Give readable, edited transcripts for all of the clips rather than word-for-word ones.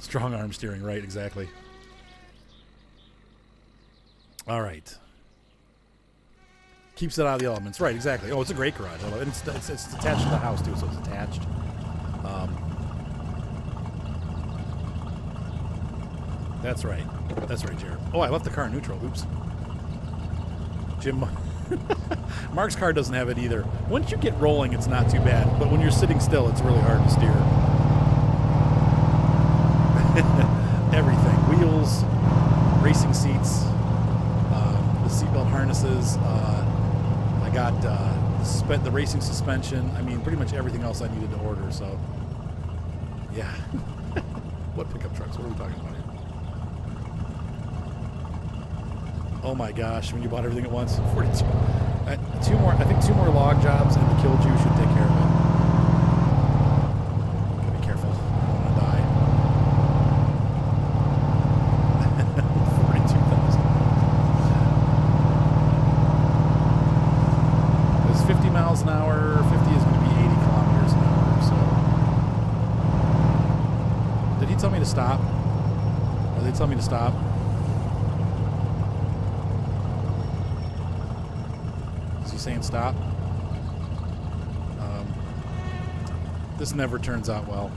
Strong arm steering, right, exactly. All right. Keeps it out of the elements. Right, exactly. Oh, it's a great garage. And it's attached to the house, too, so it's attached. That's right. That's right, Jared. Oh, I left the car in neutral. Oops. Jim... Mark's car doesn't have it either. Once you get rolling, it's not too bad. But when you're sitting still, it's really hard to steer. Everything. Wheels, racing seats, the seatbelt harnesses. I got the racing suspension. I mean, pretty much everything else I needed to order. So, yeah. What pickup trucks? What are we talking about here? Oh my gosh, when you bought everything at once. 42. I think two more log jobs and the Killju should take care of it. Gotta be careful. I don't want to die. 42,000. It was 50 miles an hour. 50 is going to be 80 kilometers an hour. So, did he tell me to stop? Or they tell me to stop? Saying stop. This never turns out well.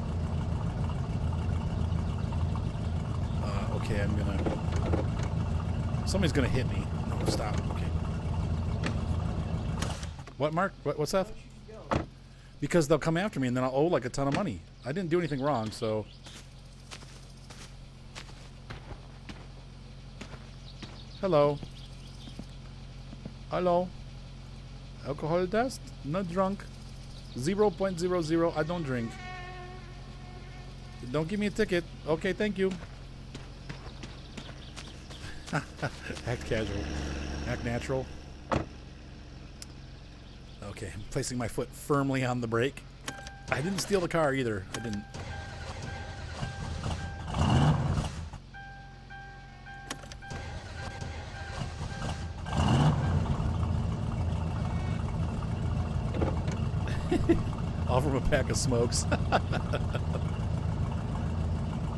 Okay, I'm gonna... Somebody's gonna hit me. No, stop. Okay. What, Mark? What's that? Because they'll come after me and then I'll owe like a ton of money. I didn't do anything wrong, so... Hello. Hello. Alcohol test? Not drunk. 0.00. I don't drink. Don't give me a ticket. Okay, thank you. Act casual. Act natural. Okay, I'm placing my foot firmly on the brake. I didn't steal the car either. I didn't. All from a pack of smokes. All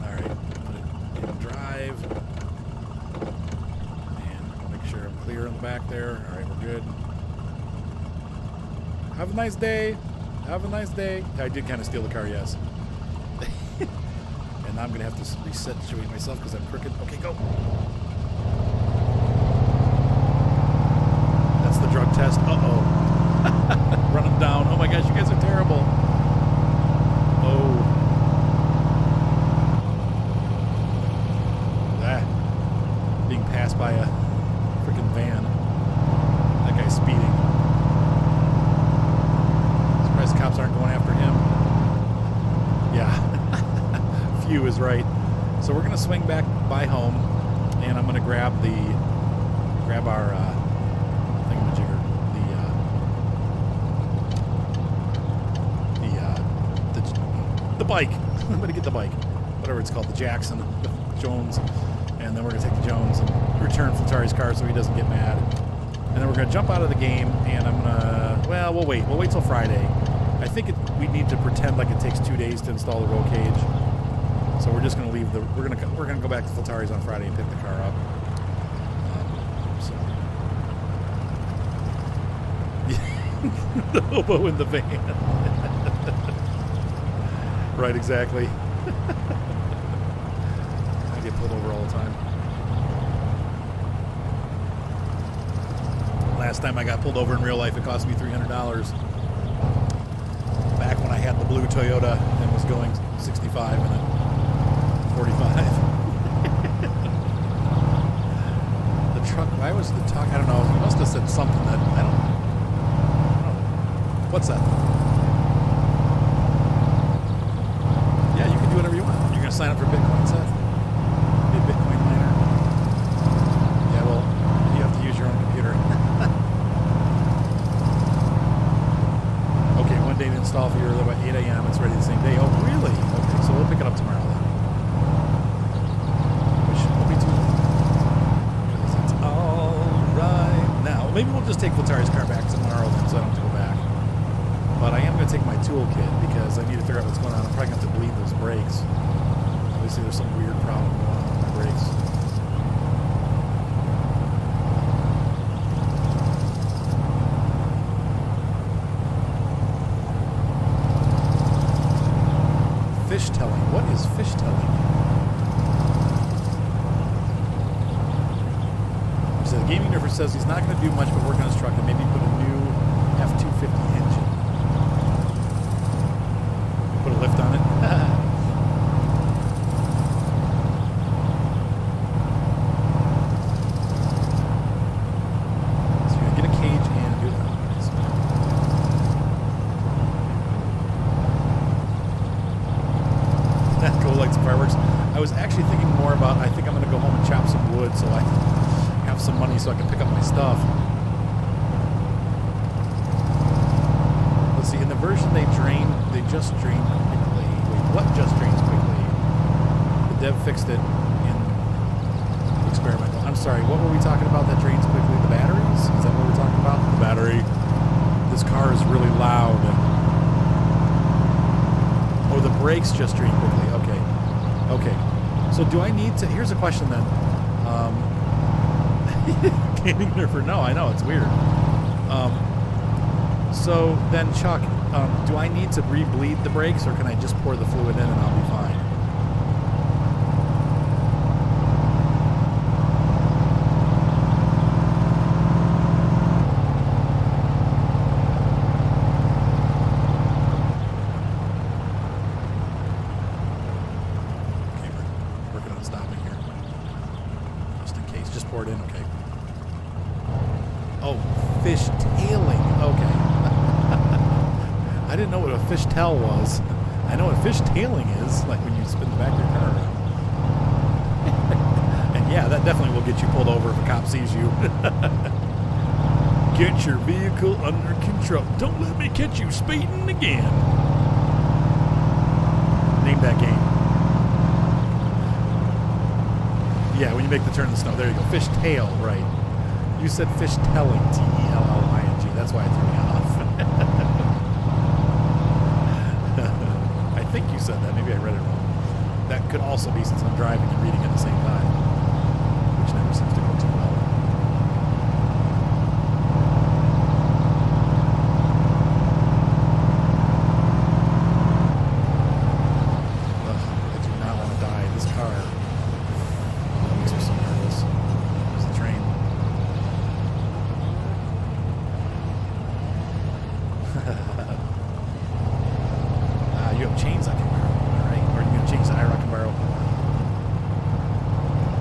right, put it in drive. And I'll make sure I'm clear in the back there. All right, we're good. Have a nice day. Have a nice day. I did kind of steal the car, yes. And now I'm going to have to reset myself because I'm crooked. Okay, go. That's the drug test. Uh-oh. Run them down. Oh my gosh, you guys are terrible. Oh. Being passed by a freaking van. That guy's speeding. Surprised the cops aren't going after him. Yeah. Few is right. So we're going to swing back by home, and I'm going to grab our thingamajigger. The bike. I'm going to get the bike. Whatever it's called, the Jackson, the Jones. And then we're going to take the Jones and return Flatari's car so he doesn't get mad. And then we're going to jump out of the game, and I'm going to... Well, we'll wait. We'll wait till Friday. I think we need to pretend like it takes 2 days to install the roll cage. So we're just going to leave the... We're going to go back to Flatari's on Friday and pick the car up. The hobo in the van. Right, exactly. I get pulled over all the time. Last time I got pulled over in real life, it cost me $300. Back when I had the blue Toyota and was going 65 and then 45. The truck, why was the talk? I don't know. He must have said something that, I don't know. What's that? Yeah, you can do whatever you want. You're going to sign up for Bitcoin, Seth? Be a Bitcoin miner? Yeah, well, you have to use your own computer. Okay, 1 day to install for you, about 8 a.m. It's ready the same day. Oh, really? Okay, so we'll pick it up tomorrow then. Which won't be too late. Because it's all right now. Maybe we'll just take Flatari's car back tomorrow then, so I don't have to go back. But I am going to take my toolkit because I need to figure out what's going on. I'm probably going to have to bleed those brakes. At least obviously there's some weird problem going on with my brakes. Fish telling. What is fish telling? So the gaming nerfer says he's not going to do much but work on his truck and maybe put a new F-250 engine. Put a lift on it. So you're going to get a cage and do that. Go like some fireworks. I was actually thinking more about, I think I'm going to go home and chop some wood so I have some money so I can pick up my stuff. Let's see, in the version they just drain quickly. Wait, what just drains quickly? The dev fixed it in experimental. I'm sorry, what were we talking about that drains quickly? The batteries? Is that what we're talking about? The battery. This car is really loud. Oh, the brakes just drain quickly. Okay. Okay. So do I need to... Here's a question then. Gaming nerfer. No, I know. It's weird. So then, Chuck, do I need to re-bleed the brakes, or can I just pour the fluid in and I'll be fine? Okay, we're working on stopping here. Just in case. Just pour it in, okay. Oh, fish tailing. Okay. I didn't know what a fish tail was. I know what fish tailing is, like when you spin the back of your car around. And yeah, that definitely will get you pulled over if a cop sees you. Get your vehicle under control. Don't let me catch you speeding again. Name that game. Yeah, when you make the turn in the snow. There you go. Fish tail, right. You said fish telling, T-E-L-L-I-N-G. That's why I threw you off. I think you said that. Maybe I read it wrong. That could also be since I'm driving and reading at the same time, which never seems to go too well. Ugh, I do not want to die. This car makes me so nervous. There's the train. You have chains I can borrow, right? Or are you going to change the IROC can borrow?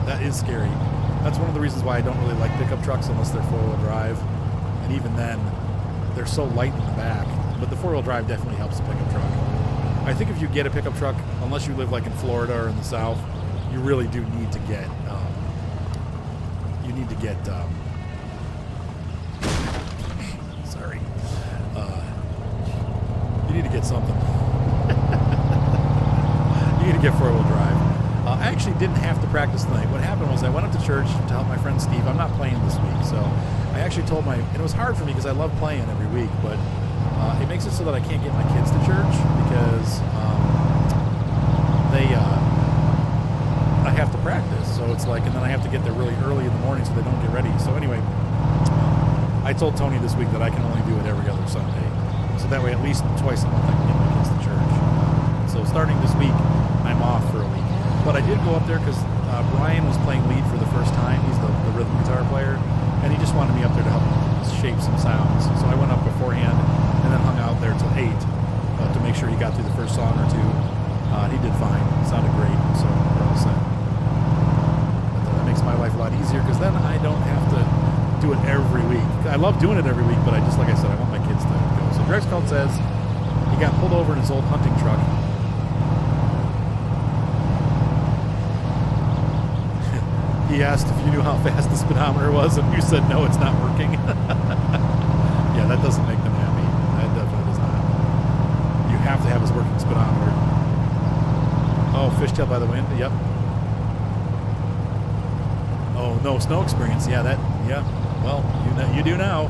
That is scary. That's one of the reasons why I don't really like pickup trucks unless they're four-wheel drive. And even then, they're so light in the back. But the four-wheel drive definitely helps the pickup truck. I think if you get a pickup truck, unless you live like in Florida or in the South, you really do need to get, sorry. You need to get something. You need to get four-wheel drive. I actually didn't have to practice tonight. What happened was I went up to church to help my friend Steve. I'm not playing this week, so I actually told and it was hard for me because I love playing every week, but it makes it so that I can't get my kids to church because I have to practice. So it's like, and then I have to get there really early in the morning so they don't get ready. So anyway, I told Tony this week that I can only do it every other Sunday. So that way at least twice a month I can get my kids to church. So starting this week, I'm off for a week. But I did go up there because Brian was playing lead for the first time. He's the rhythm guitar player. And he just wanted me up there to help shape some sounds. So I went up beforehand and then hung out there till 8 to make sure he got through the first song or two. He did fine. It sounded great. So we're all set. But that makes my life a lot easier because then I don't have to do it every week. I love doing it every week, but I just, like I said, I want my kids to go. So Drex Cult says he got pulled over in his old hunting truck. He asked if you knew how fast the speedometer was, and you said, no, it's not working. Yeah, that doesn't make them happy. That definitely does not. You have to have his working speedometer. Oh, fishtail by the wind. Yep. Oh, no snow experience. Yeah, well, you do now.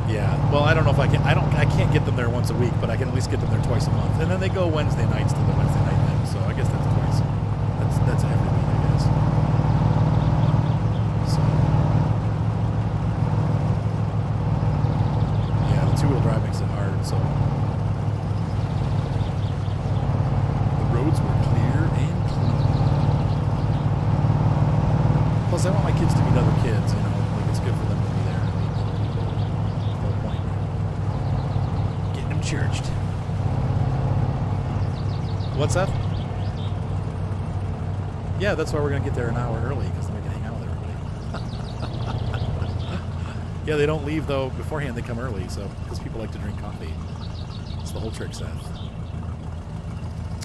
Yeah. Well, I don't know if I can't get them there once a week, but I can at least get them there twice a month. And then they go Wednesday nights to the Wednesday night thing. So I guess that's twice. because I want my kids to meet other kids, you know. Like, it's good for them to be there. The whole point. Getting them churched. What's that? Yeah, that's why we're going to get there an hour early, because then we can hang out with everybody. Yeah, they don't leave, though, beforehand. They come early, so because people like to drink coffee. It's the whole trick, Seth.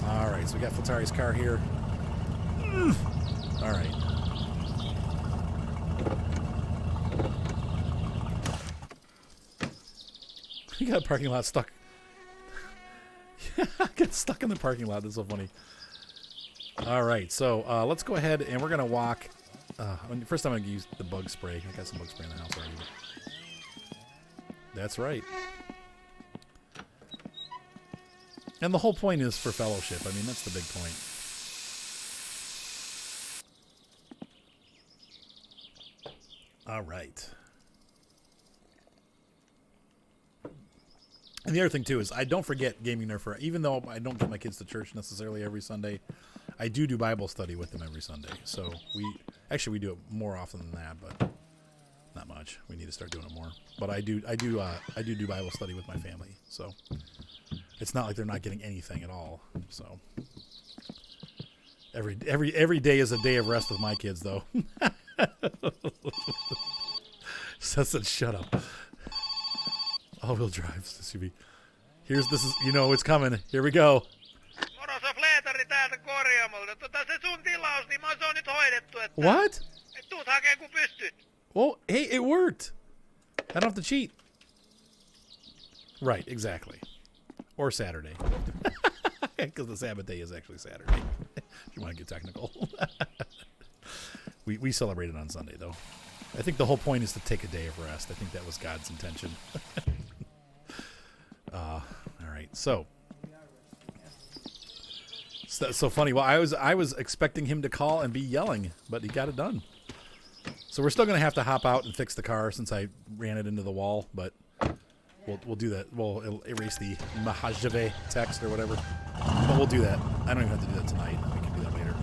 All right, so we got Flatari's car here. All right. We got a parking lot stuck. I got stuck in the parking lot. That's so funny. All right, so let's go ahead and we're gonna walk. First, I'm gonna use the bug spray. I got some bug spray in the house already. That's right. And the whole point is for fellowship. I mean, that's the big point. All right. And the other thing, too, is I don't forget Gaming Nerd for, even though I don't get my kids to church necessarily every Sunday, I do Bible study with them every Sunday. So we do it more often than that, but not much. We need to start doing it more. But I do Bible study with my family. So it's not like they're not getting anything at all. So every day is a day of rest with my kids, though. Seth said, "Shut up." All-wheel drive SUV. This is, you know, it's coming. Here we go. What? Well, hey, it worked. I don't have to cheat. Right, exactly. Or Saturday. Because the Sabbath day is actually Saturday. If you want to get technical. We celebrate it on Sunday, though. I think the whole point is to take a day of rest. I think that was God's intention. All right, so that's so funny. Well, I was expecting him to call and be yelling, but he got it done. So we're still going to have to hop out and fix the car since I ran it into the wall, but we'll do that. We'll erase the Mahajave text or whatever, but we'll do that. I don't even have to do that tonight. We can do that later.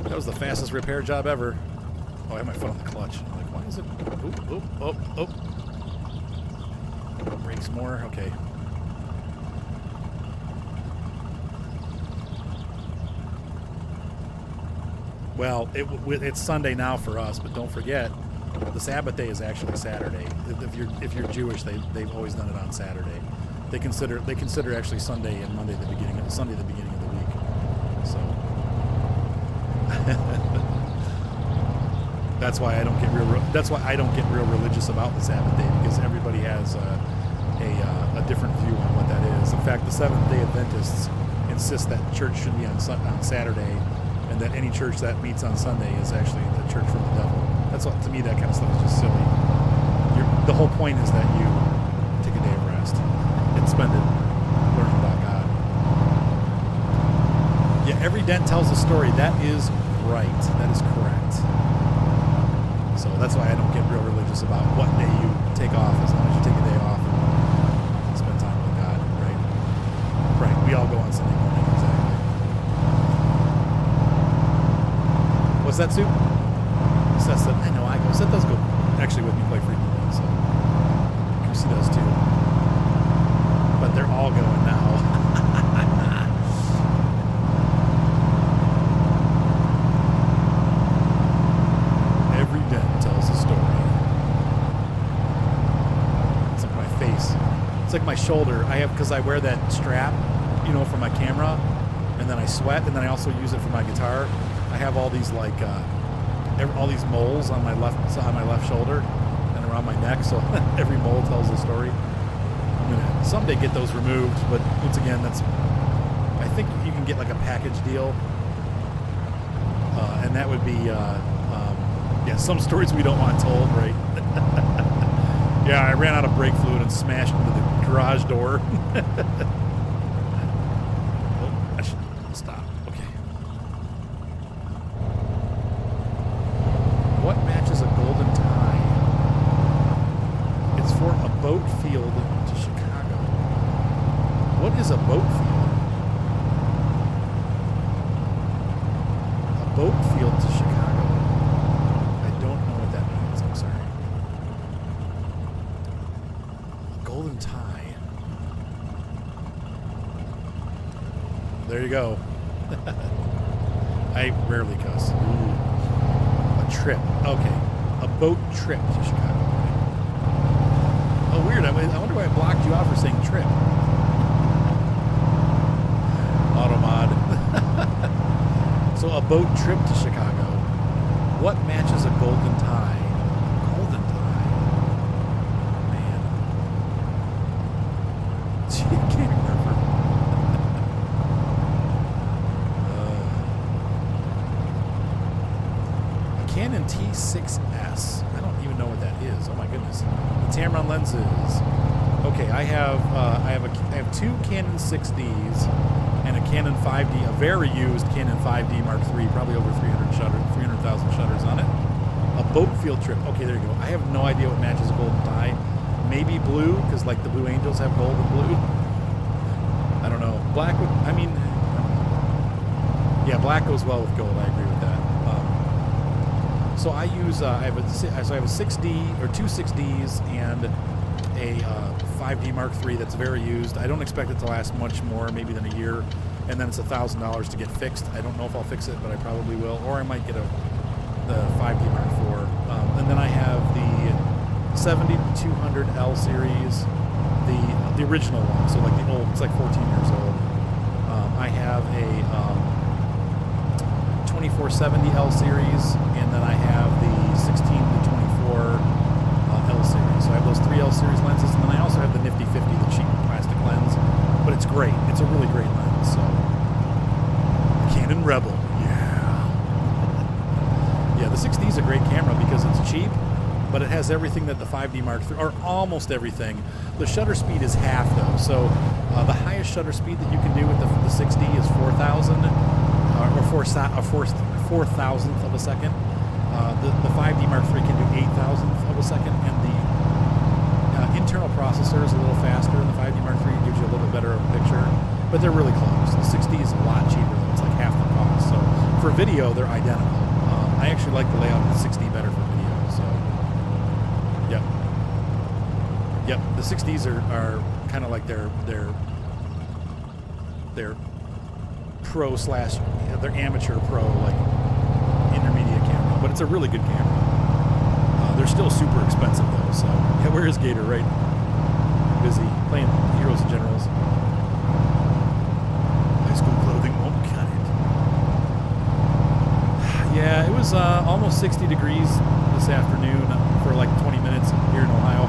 That was the fastest repair job ever. Oh, I have my foot on the clutch. I'm like, why is it? Oh. Brakes more. Okay. Well, it's Sunday now for us, but don't forget, the Sabbath day is actually Saturday. If you're Jewish, they've always done it on Saturday. They consider actually Sunday and Monday the beginning of the week. So that's why I don't get real religious about the Sabbath day, because everybody has a different view on what that is. In fact, the Seventh-day Adventists insist that church should be on Saturday, and that any church that meets on Sunday is actually the church from the devil. That's what, to me, that kind of stuff is just silly. The whole point is that you take a day of rest and spend it learning about God. Yeah, every dent tells a story. That is right. That is correct. So that's why I don't get real religious about what day you take off, as long as you take a day off and spend time with God, right? Right. We all go on Sunday morning, exactly. What's that, Sue? Seth said, I know, I go. Seth does go actually with me quite frequently, so Chrissy does too. But they're all going now. Every dent tells a story. It's like my face. It's like my shoulder. Because I wear that strap, for my camera, and then I sweat, and then I also use it for my guitar. I have all these all these moles on my left shoulder and around my neck, so every mole tells a story. I'm gonna someday get those removed, but once again, I think you can get like a package deal, and that would be some stories we don't want told, right? Yeah, I ran out of brake fluid and smashed into the garage door. Oh, I should stop. Okay. What matches a golden tie? It's for a boat field to Chicago. What is a boat field? A boat field to Chicago. there you go. I rarely cuss. Ooh. A trip. Okay. A boat trip to Chicago. Oh, weird. I wonder why I blocked you out for saying trip. Automod. So a boat trip to Chicago. What matches a golden tie? A golden tie? Man. Gee, I can't remember. A Canon T6S. I don't even know what that is. Oh my goodness. The Tamron lenses. Okay, I have two Canon 6Ds and a Canon 5D, a very used Canon 5D Mark III, probably over 300,000 shutters on it. A boat field trip. Okay, there you go. I have no idea what matches a golden tie. Maybe blue, because like the Blue Angels have gold and blue. I don't know. Black would, I mean, yeah, black goes well with gold. I agree with that. So I use, I have a 6D, or two 6Ds, and a 5D Mark III that's very used. I don't expect it to last much more, maybe than a year, and then it's $1,000 to get fixed. I don't know if I'll fix it, but I probably will, or I might get the 5D Mark IV. And then I have the 70-200 L series, the original one, so like the old, it's like 14 years old. I have a 2470 L series, and then I have the 16-24 L series. So I have those three L series lenses, and then I also have the Nifty 50, the cheap plastic lens. But it's great. It's a really great lens. So Canon Rebel, yeah. Yeah, the 6D is a great camera because it's cheap, but it has everything that the 5D Mark III, or almost everything. The shutter speed is half though. So the highest shutter speed that you can do with the 6D is 4,000, or 4,000th of a second. The 5D Mark III can do 8,000th of a second, and the internal processor is a little faster, and the 5D Mark III gives you a little bit better of a picture, but they're really close. The 6D is a lot cheaper, though. It's like half the cost. So for video, they're identical. I actually like the layout of the 6D better for video. So, yep. The 6Ds are kind of like their pro slash their amateur pro, like intermediate camera, but it's a really good camera. They're still super expensive though. So yeah, where is Gator? Right, busy playing Heroes and Generals. High school clothing won't cut it. Yeah, it was almost 60 degrees this afternoon for like 20 minutes here in Ohio.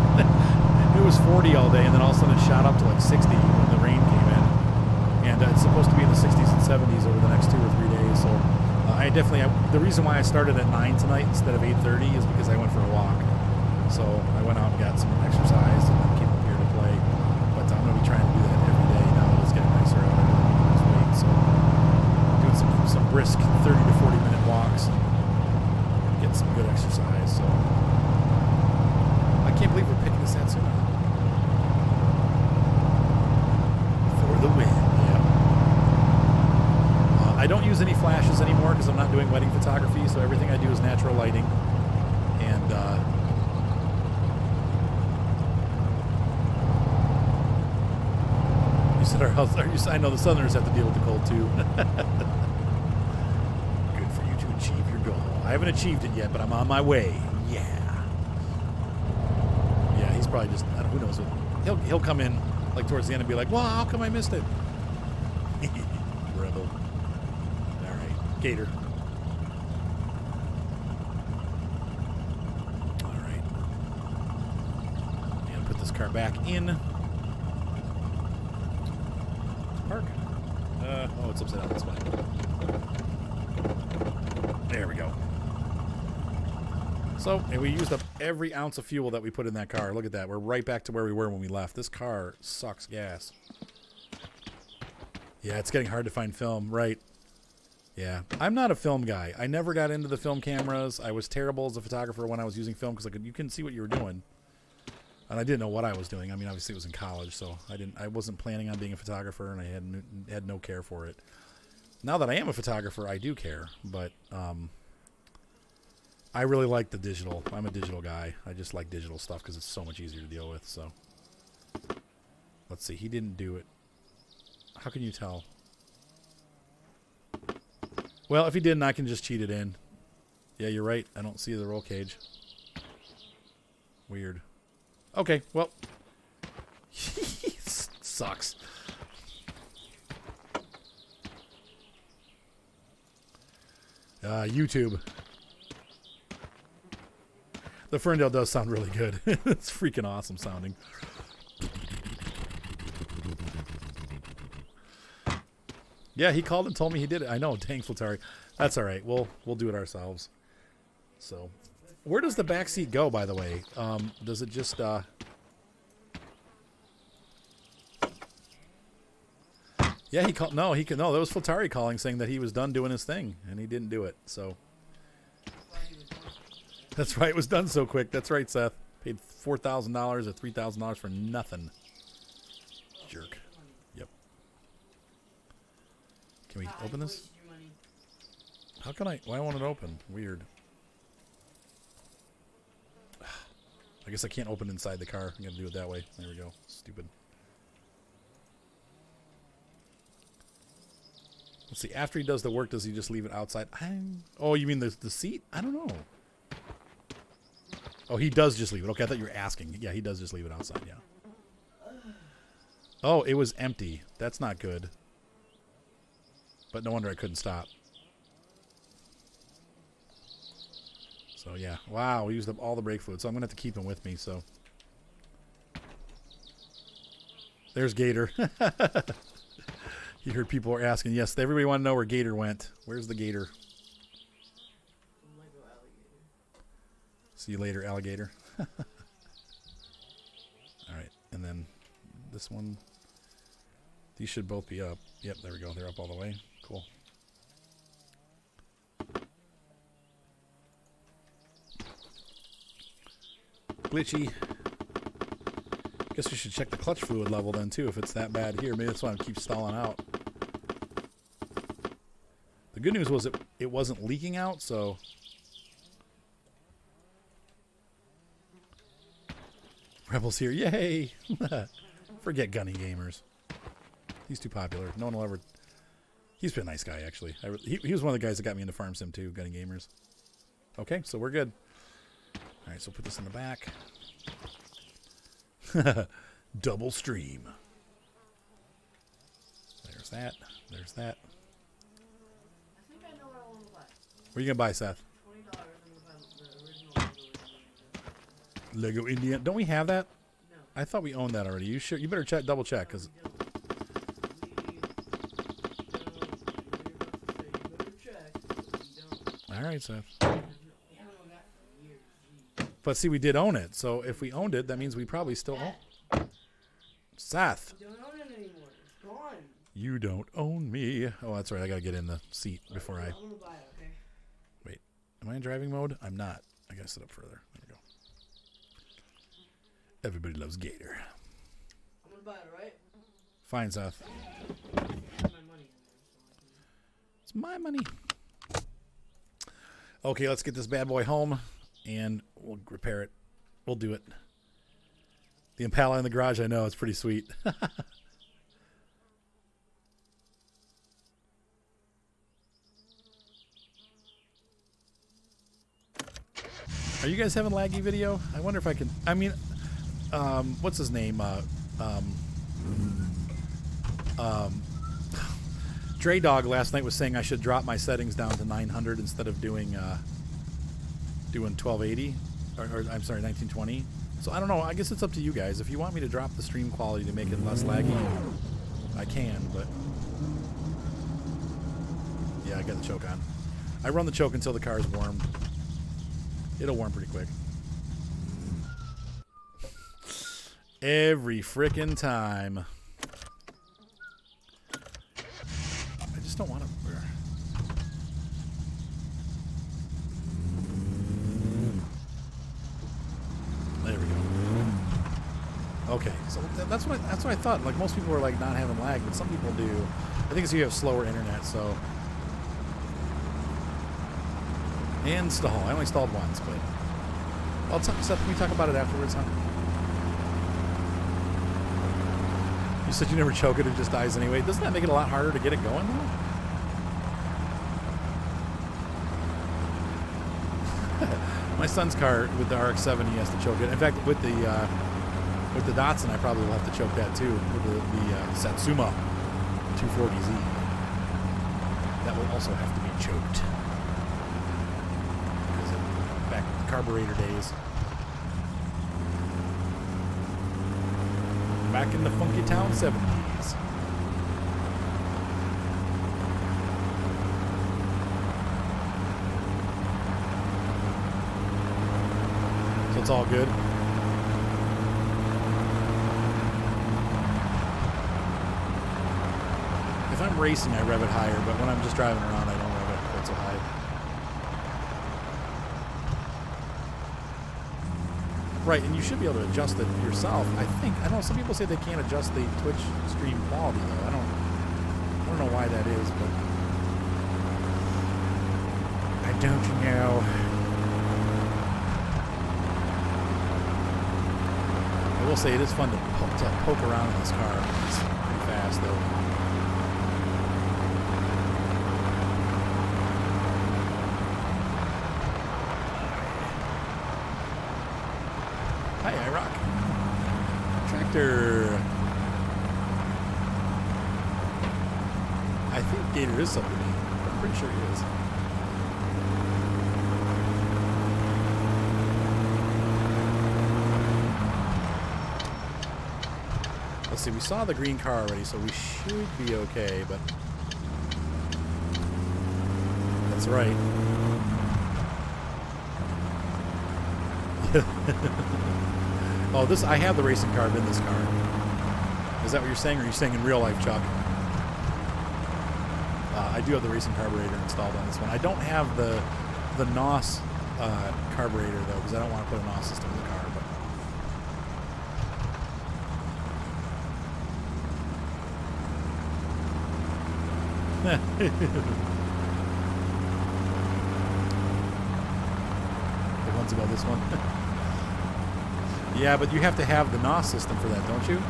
It was 40 all day, and then all of a sudden it shot up to like 60 when the rain came in. And it's supposed to be in the 60s and 70s over the next 2 or 3 days. So the reason why I started at 9 tonight instead of 8:30 is because I went for a walk. So I went out and got some exercise and then came up here to play. But I'm going to be trying to do that every day now that it's getting nicer out. I really need to lose weight. So doing some brisk 30 to 40 minute walks and getting some good exercise. So I can't believe we're picking this Satsuma. For the win. I don't use any flashes anymore because I'm not doing wedding photography, so everything I do is natural lighting. And you said our house. I know the Southerners have to deal with the cold too. Good for you to achieve your goal. I haven't achieved it yet, but I'm on my way. Yeah. Yeah, he's probably just, who knows what. He'll come in like towards the end and be like, "Well, how come I missed it?" Rebel. Gator. All right. And put this car back in. Park. Oh, it's upside down. That's fine. There we go. So, and we used up every ounce of fuel that we put in that car. Look at that. We're right back to where we were when we left. This car sucks gas. Yeah, it's getting hard to find film. Right. Yeah, I'm not a film guy. I never got into the film cameras. I was terrible as a photographer when I was using film because you couldn't see what you were doing, and I didn't know what I was doing. I mean, obviously it was in college, so I wasn't planning on being a photographer, and I had no care for it. Now that I am a photographer, I do care, but I really like the digital. I'm a digital guy. I just like digital stuff because it's so much easier to deal with. So let's see. He didn't do it. How can you tell? Well, if he didn't, I can just cheat it in. Yeah, you're right. I don't see the roll cage. Weird. Okay, well. Sucks. YouTube. The Ferndale does sound really good. It's freaking awesome sounding. Yeah, he called and told me he did it. I know, dang Flatari. That's all right. We'll do it ourselves. So, where does the back seat go, by the way? Does it just Yeah, he called. No, he could. No, that was Flatari calling, saying that he was done doing his thing, and he didn't do it. So that's right. It was done so quick. That's right, Seth. Paid $4,000 or $3,000 for nothing. Jerk. Yep. Can we open this? How can I? Why won't it open? Weird. I guess I can't open inside the car. I'm gonna do it that way. There we go. Stupid. Let's see. After he does the work, does he just leave it outside? Oh, you mean the seat? I don't know. Oh, he does just leave it. Okay, I thought you were asking. Yeah, he does just leave it outside. Yeah. Oh, it was empty. That's not good. But no wonder I couldn't stop. So yeah. Wow, we used up all the brake fluid. So I'm gonna have to keep him with me. So there's Gator. You heard people were asking. Yes, everybody want to know where Gator went. Where's the Gator? See you later, alligator. All right, and then this one. These should both be up. Yep, there we go. They're up all the way. Cool. Glitchy. Guess we should check the clutch fluid level then too, if it's that bad here. Maybe that's why I keep stalling out. The good news was it wasn't leaking out, so. Rebel's here. Yay! Forget Gunny Gamers. He's too popular. No one will ever. He's been a nice guy, actually. He was one of the guys that got me into Farm Sim too, Gunny Gamers. Okay, so we're good. All right, so put this in the back. Double stream. There's that. There's that. I think I know what I want to buy. What are you gonna buy, Seth? $20. I'm gonna buy the original Lego Indiana. Don't we have that? No. I thought we owned that already. You sure? You better check, double check, because. All right, Seth. But see, we did own it. So if we owned it, that means we probably still own. Seth. I don't own it anymore. It's gone. You don't own me. Oh, that's right. I gotta get in the seat before I. I'm gonna buy it. Okay. Wait. Am I in driving mode? I'm not. I gotta sit up further. There we go. Everybody loves Gator. I'm gonna buy it, right? Fine, Seth. My money in there, so It's my money. Okay, let's get this bad boy home, and we'll repair it. We'll do it. The Impala in the garage, I know. It's pretty sweet. Are you guys having laggy video? I wonder if I can... I mean, what's his name? Dre Dog last night was saying I should drop my settings down to 900 instead of doing 1280 or I'm sorry, 1920. So I don't know. I guess it's up to you guys. If you want me to drop the stream quality to make it less laggy, I can. But yeah, I got the choke on. I run the choke until the car is warm. It'll warm pretty quick. Every frickin' time. I just don't want to. There we go. Okay, so that's what I thought. Like most people are like not having lag, but some people do. I think it's you have slower internet. So install. I only installed once, but I'll talk. Seth, can we talk about it afterwards, huh? You said you never choke it; it just dies anyway. Doesn't that make it a lot harder to get it going, though? My son's car with the RX-7, he has to choke it. In fact, with the Datsun, I probably will have to choke that too. With the Satsuma 240Z, that will also have to be choked because of back carburetor days. Back in the funky town 70s. So it's all good. If I'm racing, I rev it higher, but when I'm just driving around, I don't rev it quite so high. Right, and you should be able to adjust it yourself. I think. I don't know. Some people say they can't adjust the Twitch stream quality though. I don't know why that is, but I don't know. I will say it is fun to poke around in this car. It's pretty fast though. Hi, iRock. Tractor. I think Gator is something. I'm pretty sure he is. Let's see, we saw the green car already, so we should be okay, but that's right. Oh, I have the racing carb in this car. Is that what you're saying, or are you saying in real life, Chuck? I do have the racing carburetor installed on this one. I don't have the NOS carburetor, though, because I don't want to put a NOS system in the car. But the ones about this one. Yeah, but you have to have the NOS system for that, don't you?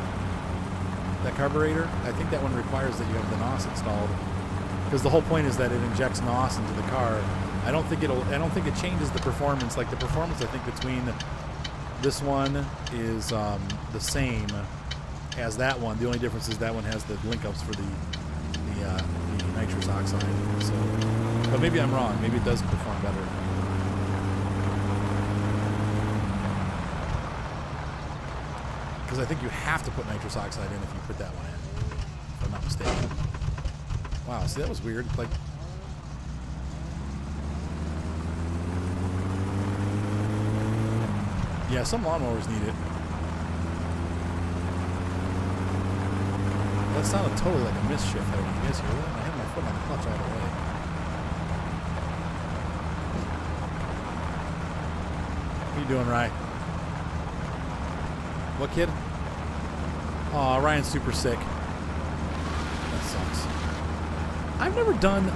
That carburetor? I think that one requires that you have the NOS installed. Because the whole point is that it injects NOS into the car. I don't think it changes the performance. Like the performance, I think, between this one is the same as that one. The only difference is that one has the link ups for the nitrous oxide. So, but maybe I'm wrong. Maybe it does perform better. Because I think you have to put nitrous oxide in if you put that one in, if I'm not mistaken. Wow, see, that was weird. Like, yeah, some lawnmowers need it. That sounded totally like a mischief there. Did you guys hear that? I had my foot on the clutch all the way. What are you doing, Ryan? What kid? Aw, Ryan's super sick. That sucks. I've never done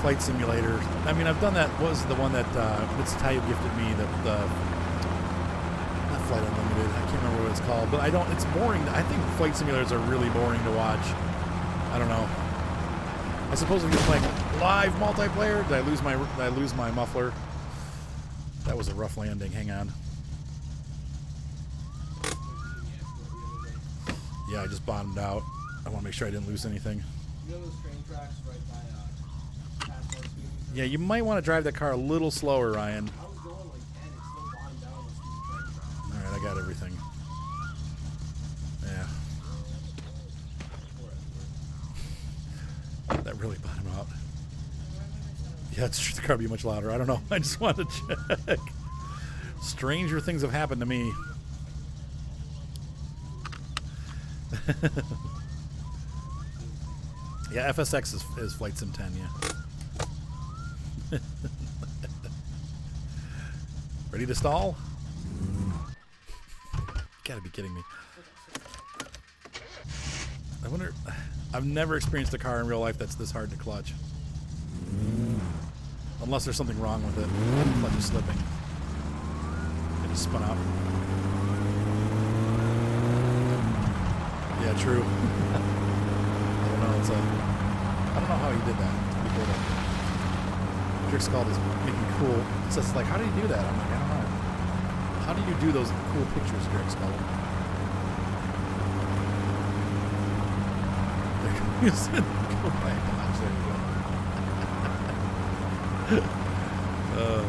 flight simulator. I mean, I've done that. What was the one that Mitz Tayyip gifted me? The not Flight Unlimited. I can't remember what it's called. But I don't. It's boring. I think flight simulators are really boring to watch. I don't know. I suppose if you're playing live multiplayer, did I lose my muffler? That was a rough landing. Hang on. Yeah, I just bottomed out. I want to make sure I didn't lose anything. You know those train tracks right by past one speed? Yeah, you might want to drive that car a little slower, Ryan. I was going like 10, it still bottomed out on the stupid train tracks. Alright, I got everything. Yeah. That really bottomed out. Yeah, it's true. The car would be much louder. I don't know. I just wanted to check. Stranger things have happened to me. Yeah, FSX is Flight Sim 10, yeah. Ready to stall? You gotta be kidding me. I wonder... I've never experienced a car in real life that's this hard to clutch. Unless there's something wrong with it. The clutch is slipping. It just spun out. Yeah, true. I don't know. I don't know how he did that. Pretty cool. Drix Skull is making cool. So it's like, how do you do that? I'm like, I don't know. How do you do those cool pictures, Drix Skull? Go by Dodge. There you go.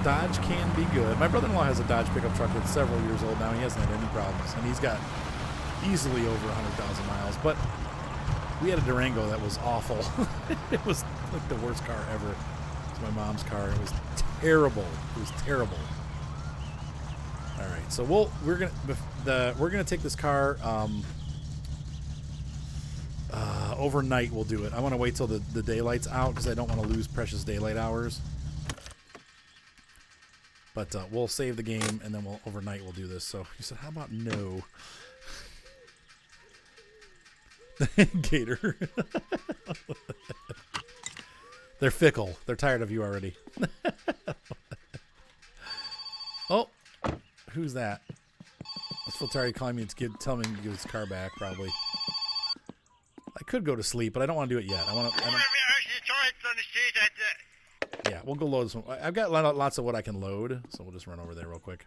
Dodge can be good. My brother-in-law has a Dodge pickup truck that's several years old now. He hasn't had any problems, and he's got easily over 100,000 miles. But we had a Durango that was awful. It was like the worst car ever. It's my mom's car. It was terrible. It was terrible. All right, so we're gonna take this car overnight. We'll do it. I want to wait till the daylight's out because I don't want to lose precious daylight hours. But we'll save the game and then overnight we'll do this. So he said, "How about no?" Gator. They're fickle. They're tired of you already. Oh, who's that? It's Filtari calling me to tell me to give his car back. Probably. I could go to sleep, but I don't want to do it yet. I want to. Yeah, we'll go load some. I've got lots of what I can load, so we'll just run over there real quick.